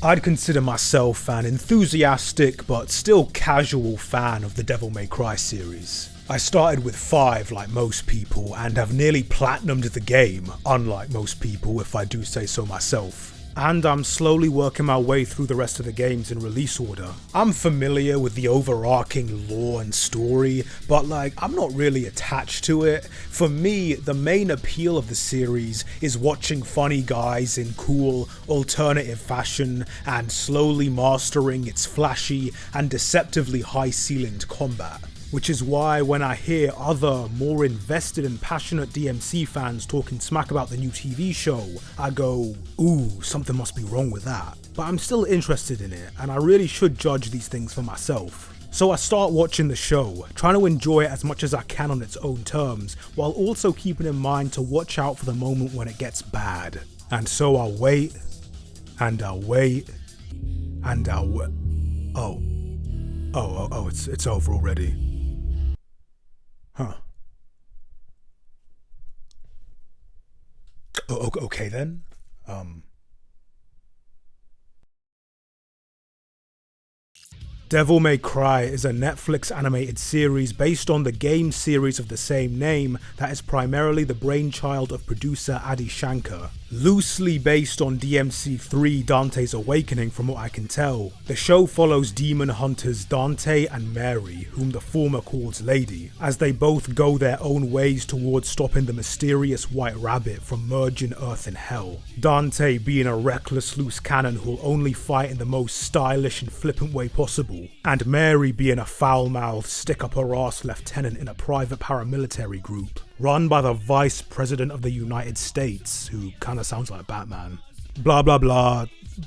I'd consider myself an enthusiastic but still casual fan of the Devil May Cry series. I started with 5 like most people and have nearly platinumed the game, unlike most people if I do say so myself. And I'm slowly working my way through the rest of the games in release order. I'm familiar with the overarching lore and story, but I'm not really attached to it. For me, the main appeal of the series is watching funny guys in cool, alternative fashion and slowly mastering its flashy and deceptively high-ceilinged combat. Which is why when I hear other, more invested and passionate DMC fans talking smack about the new TV show, I go, ooh, something must be wrong with that. But I'm still interested in it, and I really should judge these things for myself. So I start watching the show, trying to enjoy it as much as I can on its own terms, while also keeping in mind to watch out for the moment when it gets bad. And so I'll wait, and I'll wait, and I'll wait. Oh, it's over already. Huh. Okay then. Devil May Cry is a Netflix animated series based on the game series of the same name that is primarily the brainchild of producer Adi Shankar. Loosely based on DMC3 Dante's Awakening from what I can tell, the show follows demon hunters Dante and Mary, whom the former calls Lady, as they both go their own ways towards stopping the mysterious White Rabbit from merging Earth and Hell. Dante being a reckless loose cannon who'll only fight in the most stylish and flippant way possible, and Mary being a foul-mouthed, stick-up-her-ass lieutenant in a private paramilitary group, run by the Vice President of the United States, who kinda sounds like Batman. Blah blah blah,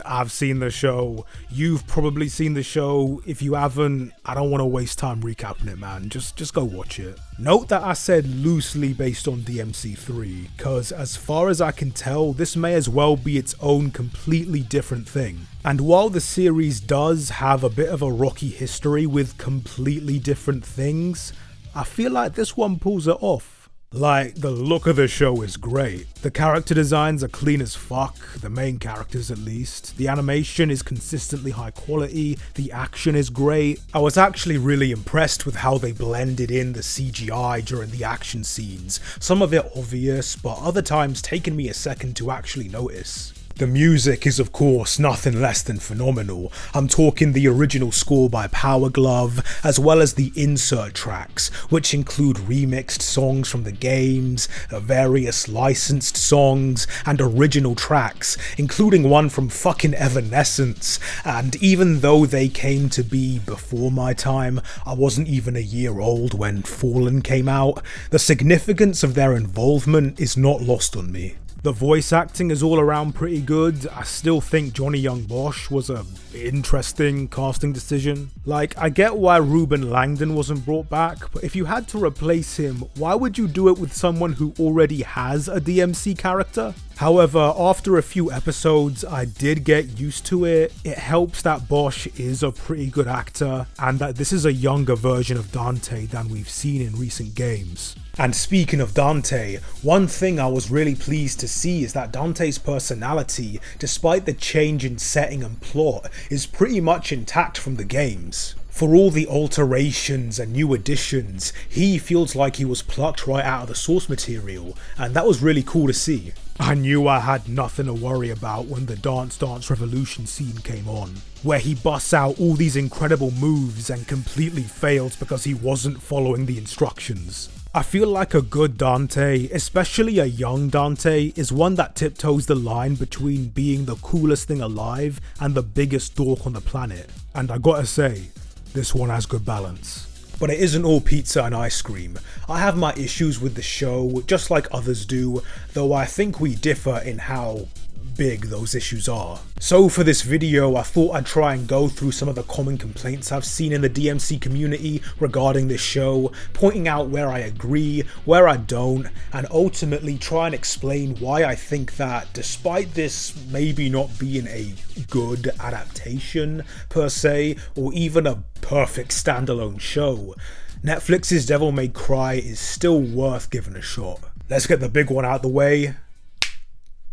I've seen the show, you've probably seen the show. If you haven't, I don't want to waste time recapping it, man, just go watch it. Note that I said loosely based on DMC3, cause as far as I can tell, this may as well be its own completely different thing. And while the series does have a bit of a rocky history with completely different things, I feel like this one pulls it off. The look of the show is great. The character designs are clean as fuck, the main characters at least. The animation is consistently high quality, the action is great. I was actually really impressed with how they blended in the CGI during the action scenes. Some of it obvious, but other times taking me a second to actually notice. The music is of course nothing less than phenomenal. I'm talking the original score by Power Glove, as well as the insert tracks, which include remixed songs from the games, various licensed songs, and original tracks, including one from fucking Evanescence. And even though they came to be before my time, I wasn't even a year old when Fallen came out, the significance of their involvement is not lost on me. The voice acting is all around pretty good. I still think Johnny Young Bosch was a interesting casting decision. I get why Ruben Langdon wasn't brought back, but if you had to replace him, why would you do it with someone who already has a DMC character? However, after a few episodes, I did get used to it. It helps that Bosch is a pretty good actor, and that this is a younger version of Dante than we've seen in recent games. And speaking of Dante, one thing I was really pleased to see is that Dante's personality, despite the change in setting and plot, is pretty much intact from the games. For all the alterations and new additions, he feels like he was plucked right out of the source material, and that was really cool to see. I knew I had nothing to worry about when the Dance Dance Revolution scene came on, where he busts out all these incredible moves and completely fails because he wasn't following the instructions. I feel like a good Dante, especially a young Dante, is one that tiptoes the line between being the coolest thing alive and the biggest dork on the planet. And I gotta say, this one has good balance. But it isn't all pizza and ice cream. I have my issues with the show, just like others do, though I think we differ in how big those issues are. So for this video, I thought I'd try and go through some of the common complaints I've seen in the DMC community regarding this show, pointing out where I agree, where I don't, and ultimately try and explain why I think that despite this maybe not being a good adaptation per se, or even a perfect standalone show, Netflix's Devil May Cry is still worth giving a shot. Let's get the big one out of the way.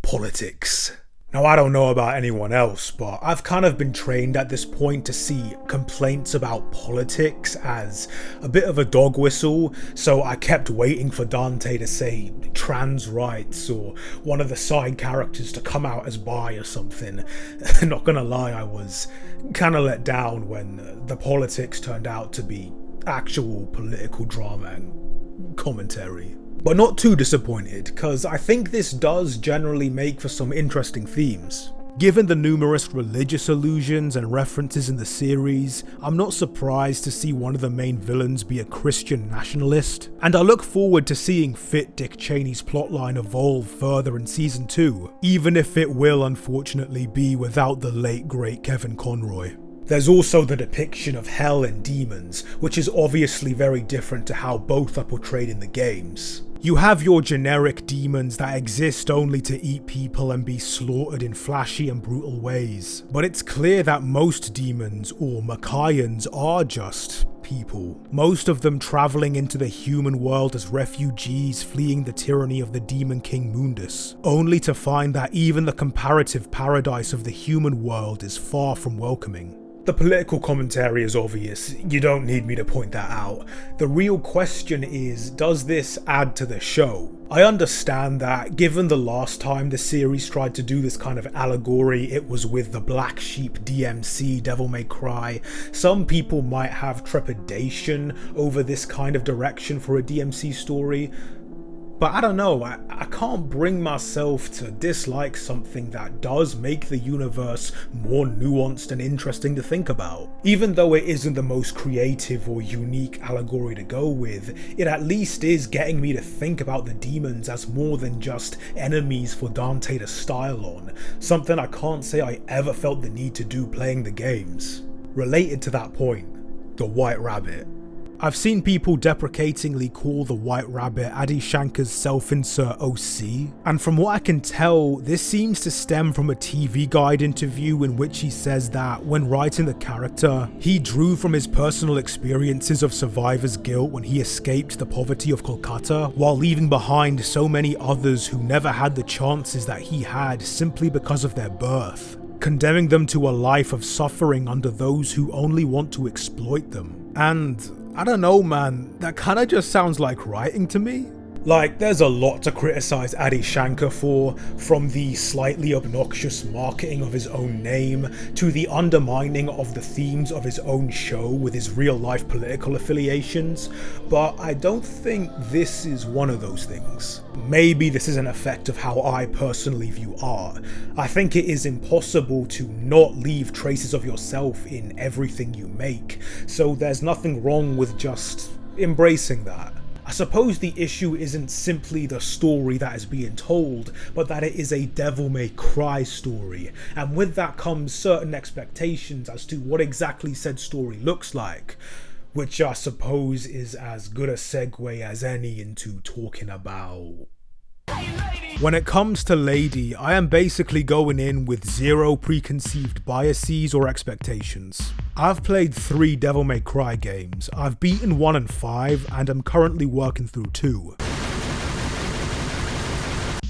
Politics. Now, I don't know about anyone else, but I've kind of been trained at this point to see complaints about politics as a bit of a dog whistle, so I kept waiting for Dante to say trans rights or one of the side characters to come out as bi or something. Not gonna lie, I was kind of let down when the politics turned out to be actual political drama and commentary. But not too disappointed, because I think this does generally make for some interesting themes. Given the numerous religious allusions and references in the series, I'm not surprised to see one of the main villains be a Christian nationalist, and I look forward to seeing Fit Dick Cheney's plotline evolve further in season 2, even if it will unfortunately be without the late great Kevin Conroy. There's also the depiction of hell and demons, which is obviously very different to how both are portrayed in the games. You have your generic demons that exist only to eat people and be slaughtered in flashy and brutal ways, but it's clear that most demons, or Makaians, are just people, most of them travelling into the human world as refugees fleeing the tyranny of the Demon King Mundus, only to find that even the comparative paradise of the human world is far from welcoming. The political commentary is obvious, you don't need me to point that out. The real question is, does this add to the show? I understand that given the last time the series tried to do this kind of allegory, it was with the Black Sheep DMC Devil May Cry. Some people might have trepidation over this kind of direction for a DMC story. But I don't know, I can't bring myself to dislike something that does make the universe more nuanced and interesting to think about. Even though it isn't the most creative or unique allegory to go with, it at least is getting me to think about the demons as more than just enemies for Dante to style on, something I can't say I ever felt the need to do playing the games. Related to that point, the White Rabbit. I've seen people deprecatingly call the White Rabbit Adi Shankar's self-insert OC, and from what I can tell, this seems to stem from a TV Guide interview in which he says that when writing the character, he drew from his personal experiences of survivor's guilt when he escaped the poverty of Kolkata, while leaving behind so many others who never had the chances that he had simply because of their birth, condemning them to a life of suffering under those who only want to exploit them. And I don't know, man, that kinda just sounds like writing to me. Like, there's a lot to criticize Adi Shankar for, from the slightly obnoxious marketing of his own name, to the undermining of the themes of his own show with his real-life political affiliations, but I don't think this is one of those things. Maybe this is an effect of how I personally view art. I think it is impossible to not leave traces of yourself in everything you make, so there's nothing wrong with just embracing that. I suppose the issue isn't simply the story that is being told, but that it is a Devil May Cry story, and with that comes certain expectations as to what exactly said story looks like, which I suppose is as good a segue as any into talking about. When it comes to Lady, I am basically going in with zero preconceived biases or expectations. I've played 3 Devil May Cry games, I've beaten 1 and 5, and I'm currently working through 2.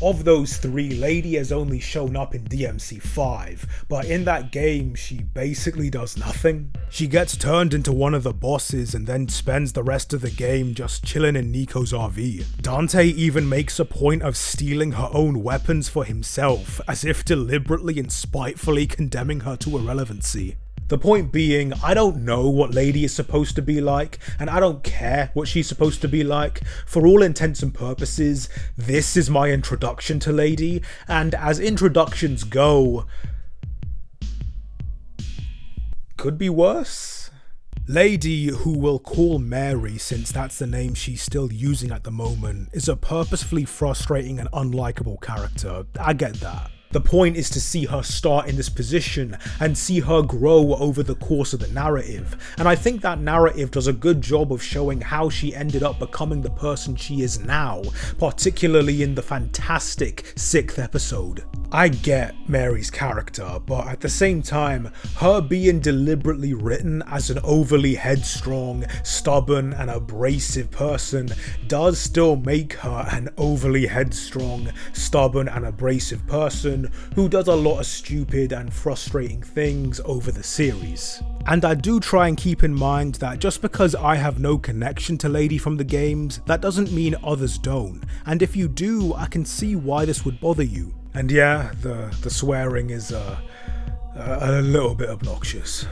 Of those 3, Lady has only shown up in DMC 5, but in that game she basically does nothing. She gets turned into one of the bosses and then spends the rest of the game just chilling in Nico's RV. Dante even makes a point of stealing her own weapons for himself, as if deliberately and spitefully condemning her to irrelevancy. The point being, I don't know what Lady is supposed to be like, and I don't care what she's supposed to be like. For all intents and purposes, this is my introduction to Lady, and as introductions go, could be worse. Lady, who we'll call Mary since that's the name she's still using at the moment, is a purposefully frustrating and unlikable character. I get that. The point is to see her start in this position and see her grow over the course of the narrative, and I think that narrative does a good job of showing how she ended up becoming the person she is now, particularly in the fantastic 6th episode. I get Mary's character, but at the same time, her being deliberately written as an overly headstrong, stubborn and abrasive person does still make her an overly headstrong, stubborn and abrasive person who does a lot of stupid and frustrating things over the series. And I do try and keep in mind that just because I have no connection to Lady from the games, that doesn't mean others don't, and if you do, I can see why this would bother you. And yeah, the swearing is a little bit obnoxious.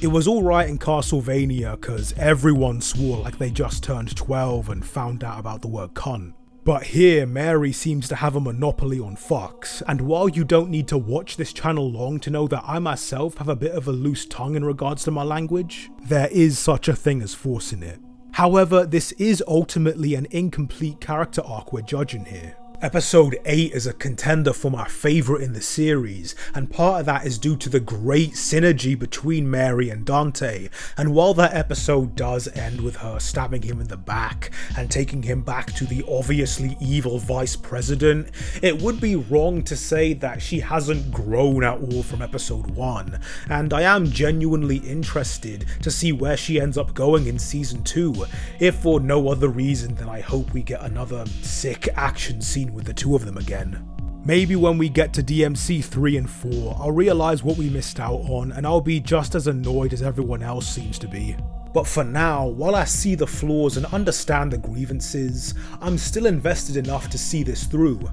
It was alright in Castlevania because everyone swore like they just turned 12 and found out about the word cunt. But here, Mary seems to have a monopoly on fucks, and while you don't need to watch this channel long to know that I myself have a bit of a loose tongue in regards to my language, there is such a thing as forcing it. However, this is ultimately an incomplete character arc we're judging here. Episode 8 is a contender for my favourite in the series, and part of that is due to the great synergy between Mary and Dante, and while that episode does end with her stabbing him in the back and taking him back to the obviously evil vice president, it would be wrong to say that she hasn't grown at all from episode 1, and I am genuinely interested to see where she ends up going in season 2, if for no other reason than I hope we get another sick action scene with the two of them again. Maybe when we get to DMC 3 and 4, I'll realise what we missed out on and I'll be just as annoyed as everyone else seems to be. But for now, while I see the flaws and understand the grievances, I'm still invested enough to see this through.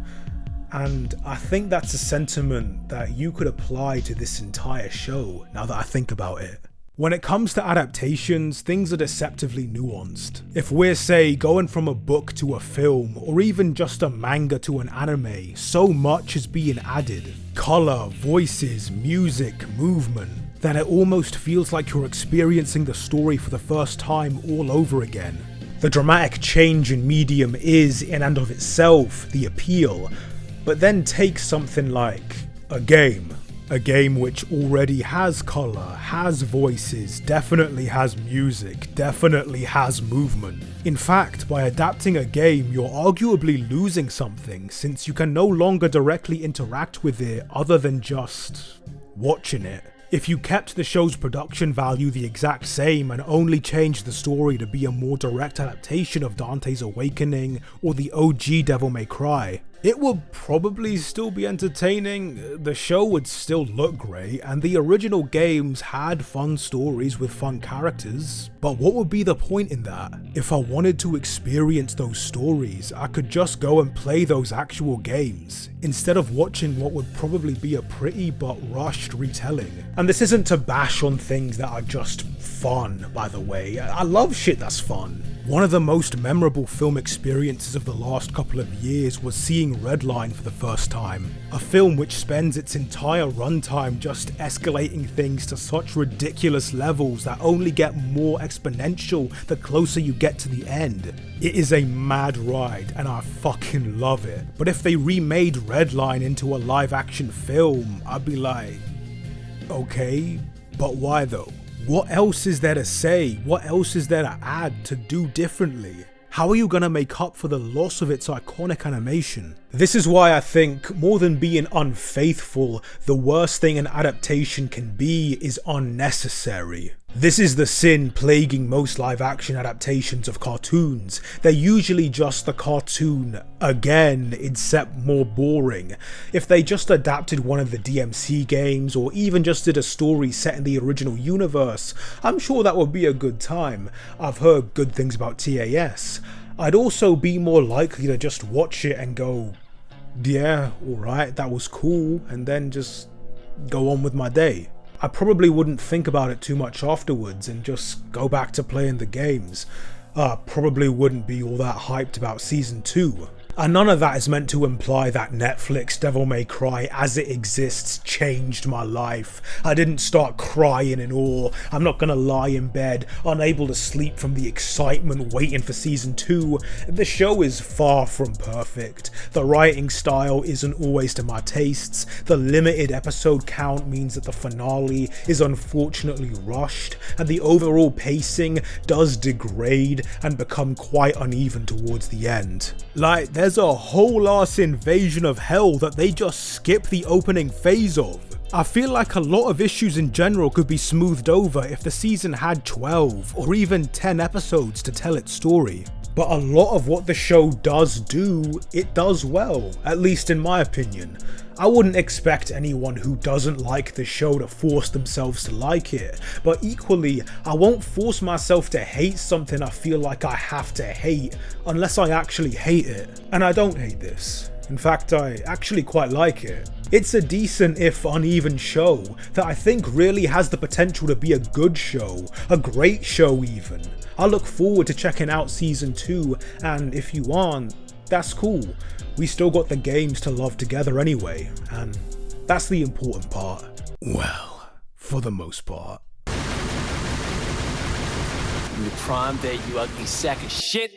And I think that's a sentiment that you could apply to this entire show, now that I think about it. When it comes to adaptations, things are deceptively nuanced. If we're, say, going from a book to a film, or even just a manga to an anime, so much is being added. Colour, voices, music, movement, that it almost feels like you're experiencing the story for the first time all over again. The dramatic change in medium is, in and of itself, the appeal, but then take something like a game. A game which already has colour, has voices, definitely has music, definitely has movement. In fact, by adapting a game, you're arguably losing something, since you can no longer directly interact with it other than just watching it. If you kept the show's production value the exact same and only changed the story to be a more direct adaptation of Dante's Awakening or the OG Devil May Cry, it would probably still be entertaining, the show would still look great, and the original games had fun stories with fun characters, but what would be the point in that? If I wanted to experience those stories, I could just go and play those actual games, instead of watching what would probably be a pretty but rushed retelling. And this isn't to bash on things that are just fun, by the way. I love shit that's fun. One of the most memorable film experiences of the last couple of years was seeing Redline for the first time. A film which spends its entire runtime just escalating things to such ridiculous levels that only get more exponential the closer you get to the end. It is a mad ride and I fucking love it. But if they remade Redline into a live action film, I'd be like, okay, but why though? What else is there to say? What else is there to add, to do differently? How are you gonna make up for the loss of its iconic animation? This is why I think, more than being unfaithful, the worst thing an adaptation can be is unnecessary. This is the sin plaguing most live action adaptations of cartoons. They're usually just the cartoon again, except more boring. If they just adapted one of the DMC games, or even just did a story set in the original universe, I'm sure that would be a good time. I've heard good things about TAS. I'd also be more likely to just watch it and go, yeah, alright, that was cool, and then just go on with my day. I probably wouldn't think about it too much afterwards and just go back to playing the games. Probably wouldn't be all that hyped about season 2. And none of that is meant to imply that Netflix Devil May Cry as it exists changed my life. I didn't start crying in awe. I'm not gonna lie in bed, unable to sleep from the excitement waiting for season 2. The show is far from perfect. The writing style isn't always to my tastes. The limited episode count means that the finale is unfortunately rushed, and the overall pacing does degrade and become quite uneven towards the end. Like, there's a whole ass invasion of hell that they just skip the opening phase of. I feel like a lot of issues in general could be smoothed over if the season had 12 or even 10 episodes to tell its story. But a lot of what the show does do, it does well, at least in my opinion. I wouldn't expect anyone who doesn't like the show to force themselves to like it, but equally, I won't force myself to hate something I feel like I have to hate unless I actually hate it. And I don't hate this. In fact, I actually quite like it. It's a decent if uneven show that I think really has the potential to be a good show, a great show even. I look forward to checking out season 2, and if you aren't, that's cool. We still got the games to love together anyway, and that's the important part. Well, for the most part. Your prime day, you ugly sack of shit.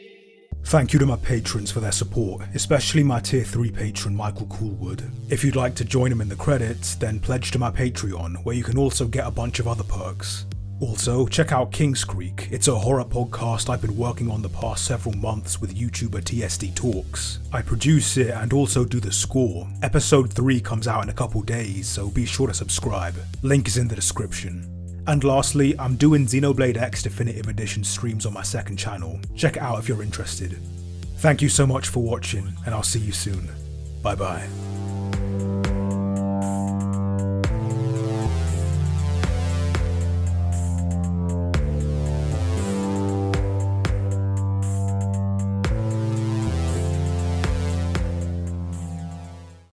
Thank you to my patrons for their support, especially my tier 3 patron Michael Coolwood. If you'd like to join him in the credits, then pledge to my Patreon, where you can also get a bunch of other perks. Also, check out King's Creek. It's a horror podcast I've been working on the past several months with YouTuber TSD Talks. I produce it and also do the score. Episode 3 comes out in a couple days, so be sure to subscribe. Link is in the description. And lastly, I'm doing Xenoblade X Definitive Edition streams on my second channel. Check it out if you're interested. Thank you so much for watching, and I'll see you soon. Bye bye.